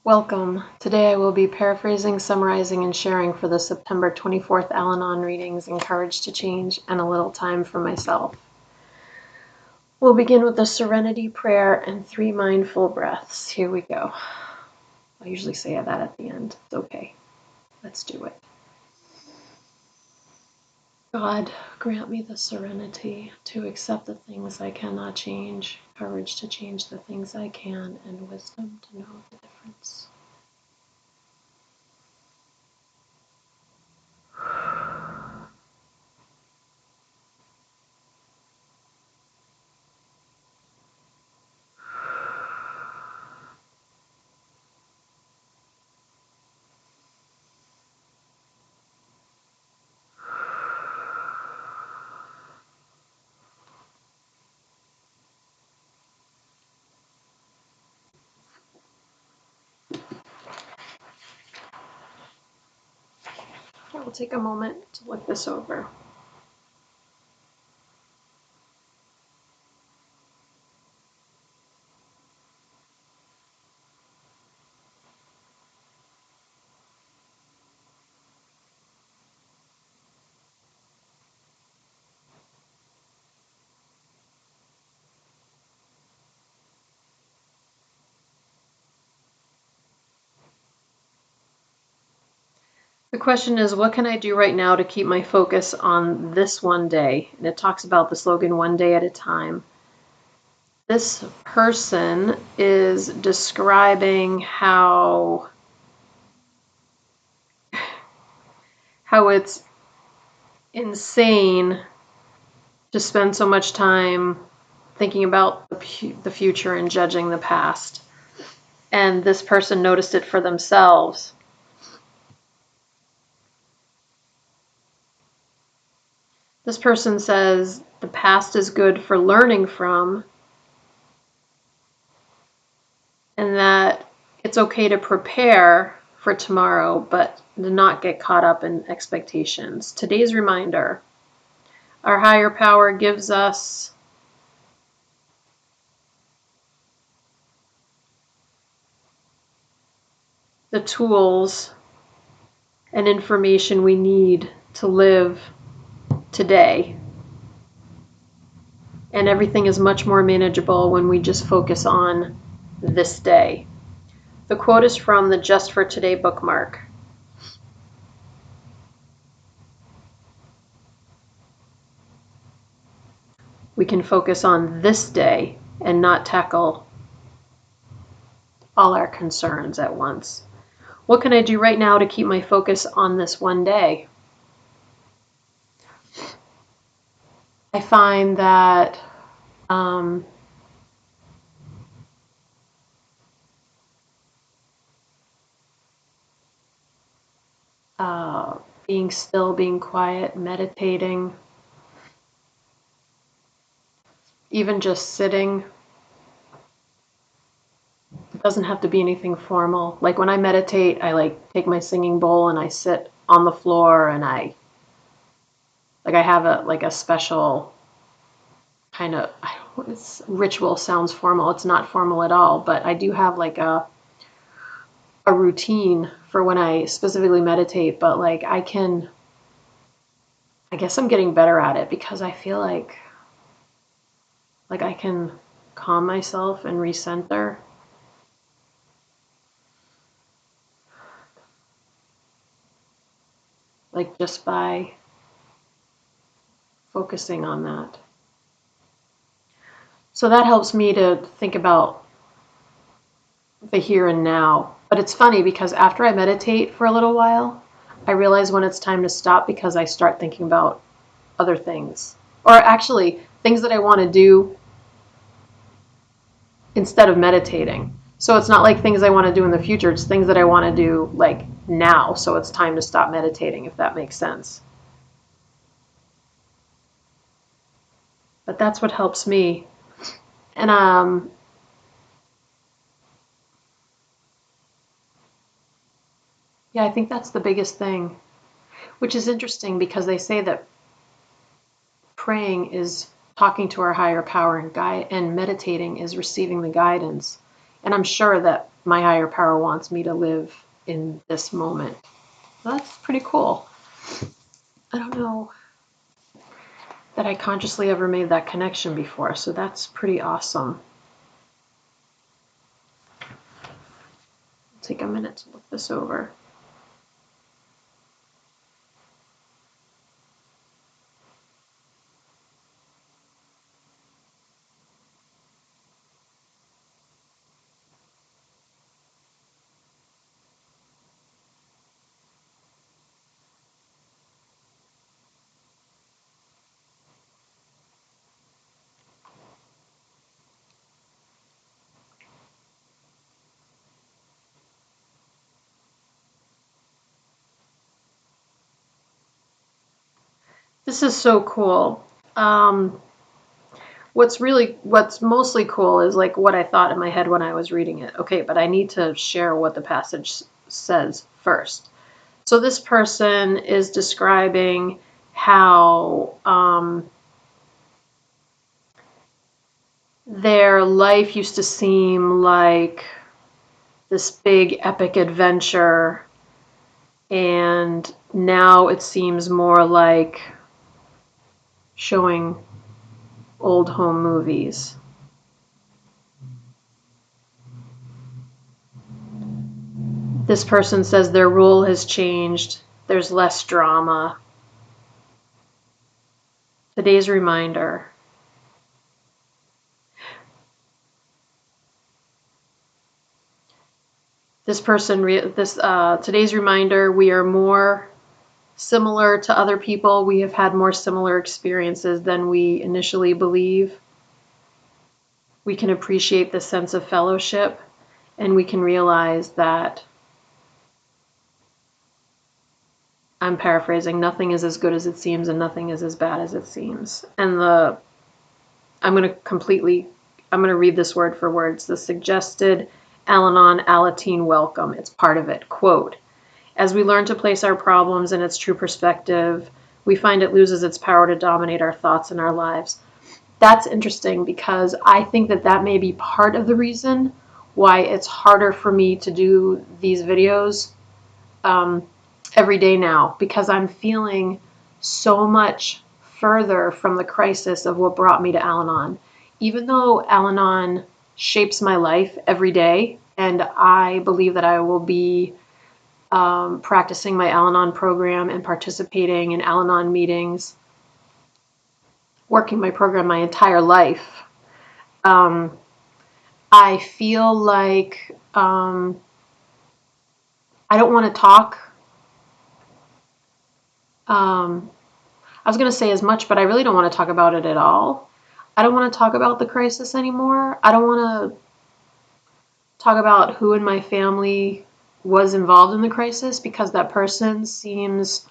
Welcome. Today I will be paraphrasing, summarizing, and sharing for the September 24th Al-Anon readings, Encouraged to Change, and a little time for myself. We'll begin with a serenity prayer and 3 mindful breaths. Here we go. I usually say that at the end. It's okay. Let's do it. God, grant me the serenity to accept the things I cannot change, courage to change the things I can, and wisdom to know the difference. I will take a moment to look this over. The question is, what can I do right now to keep my focus on this one day? And it talks about the slogan, one day at a time. This person is describing how it's insane to spend so much time thinking about the future and judging the past. And this person noticed it for themselves. This person says the past is good for learning from, and that it's okay to prepare for tomorrow, but to not get caught up in expectations. Today's reminder: our higher power gives us the tools and information we need to live today. And everything is much more manageable when we just focus on this day. The quote is from the Just for Today bookmark. We can focus on this day and not tackle all our concerns at once. What can I do right now to keep my focus on this one day? I find that being still, being quiet, meditating, even just sitting. It doesn't have to be anything formal. Like when I meditate, I take my singing bowl and I sit on the floor, and I have a special kind of, ritual sounds formal. It's not formal at all, but I do have a routine for when I specifically meditate, but I guess I'm getting better at it because I feel like I can calm myself and recenter. Just by focusing on that. So that helps me to think about the here and now. But it's funny because after I meditate for a little while, I realize when it's time to stop because I start thinking about other things. Or actually, things that I want to do instead of meditating. So it's not like things I want to do in the future, it's things that I want to do now. So it's time to stop meditating, if that makes sense. But that's what helps me. And yeah, I think that's the biggest thing, which is interesting because they say that praying is talking to our higher power, and meditating is receiving the guidance. And I'm sure that my higher power wants me to live in this moment. That's pretty cool. I don't know that I consciously ever made that connection before, so that's pretty awesome. I'll take a minute to look this over. This is so cool. Um, what's mostly cool is like what I thought in my head when I was reading it. Okay, but I need to share what the passage says first. So this person is describing how their life used to seem like this big epic adventure, and now it seems more like showing old home movies. This person says their role has changed, there's less drama. Today's reminder. Today's reminder, we are more similar to other people. We have had more similar experiences than we initially believe. We can appreciate the sense of fellowship, and we can realize that, I'm paraphrasing, nothing is as good as it seems and nothing is as bad as it seems. And I'm going to read this word for word. It's the suggested Al-Anon welcome. It's part of it. Quote, as we learn to place our problems in its true perspective, we find it loses its power to dominate our thoughts and our lives. That's interesting because I think that may be part of the reason why it's harder for me to do these videos every day now, because I'm feeling so much further from the crisis of what brought me to Al-Anon. Even though Al-Anon shapes my life every day, and I believe that I will be practicing my Al-Anon program and participating in Al-Anon meetings, working my program my entire life, I feel like I don't want to talk. I was going to say as much, but I really don't want to talk about it at all. I don't want to talk about the crisis anymore. I don't want to talk about who in my family was involved in the crisis, because that person seems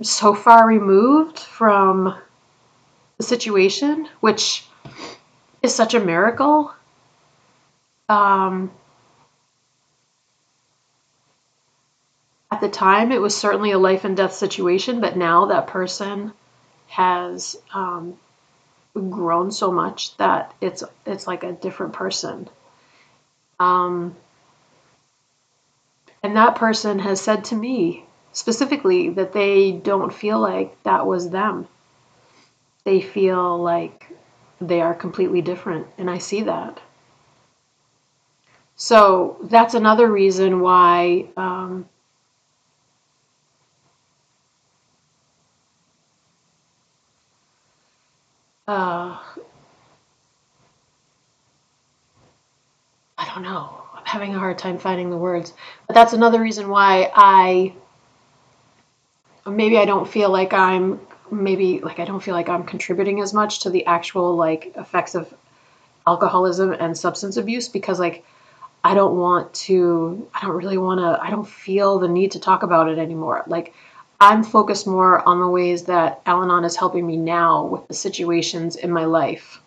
so far removed from the situation, which is such a miracle. At the time, it was certainly a life and death situation, but now that person has grown so much that it's like a different person. Um, and that person has said to me specifically that they don't feel like that was them. They feel like they are completely different, and I see that. So that's another reason why uh, I don't know. I'm having a hard time finding the words. But that's another reason why I don't feel like I don't feel like I'm contributing as much to the actual like effects of alcoholism and substance abuse, because like I don't really want to, I don't feel the need to talk about it anymore. Like I'm focused more on the ways that Al-Anon is helping me now with the situations in my life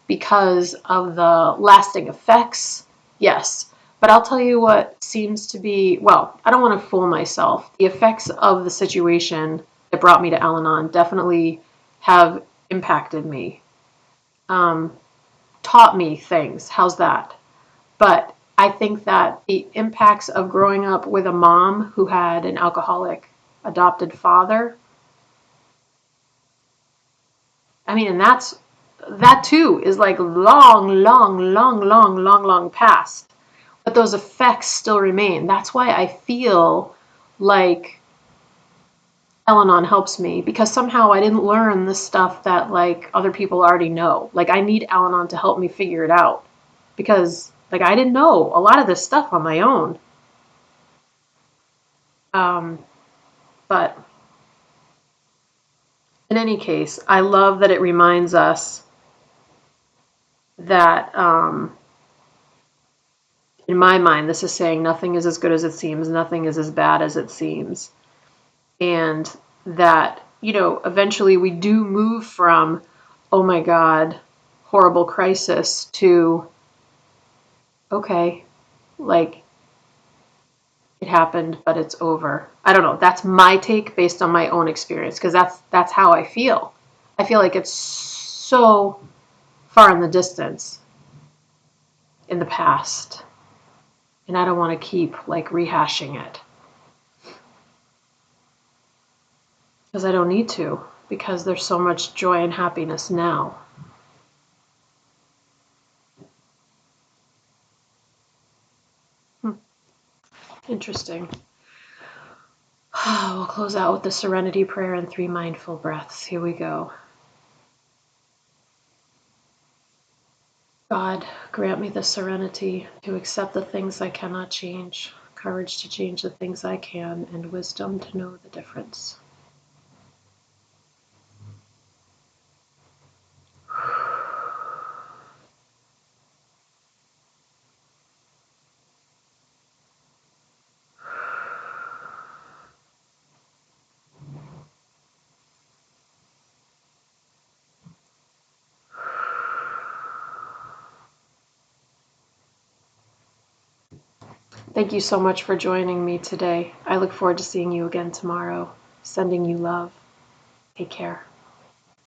because of the lasting effects. Yes. But I'll tell you what seems to be, well, I don't want to fool myself. The effects of the situation that brought me to Al-Anon definitely have impacted me, taught me things. How's that? But I think that the impacts of growing up with a mom who had an alcoholic adopted father, I mean, and that too is like long past. But those effects still remain. That's why I feel like Al-Anon helps me, because somehow I didn't learn the stuff that like other people already know. Like I need Al-Anon to help me figure it out, because like I didn't know a lot of this stuff on my own. Um, but in any case, I love that it reminds us that, in my mind, this is saying nothing is as good as it seems, nothing is as bad as it seems. And that, eventually we do move from, oh my God, horrible crisis, to, okay, like it happened, but it's over. I don't know. That's my take based on my own experience, because that's how I feel. I feel like it's so far in the distance, in the past, and I don't want to keep like rehashing it, because I don't need to, because there's so much joy and happiness now. Hmm. Interesting. We'll close out with the serenity prayer and 3 mindful breaths. Here we go. God, grant me the serenity to accept the things I cannot change, courage to change the things I can, and wisdom to know the difference. Thank you so much for joining me today. I look forward to seeing you again tomorrow. Sending you love. Take care.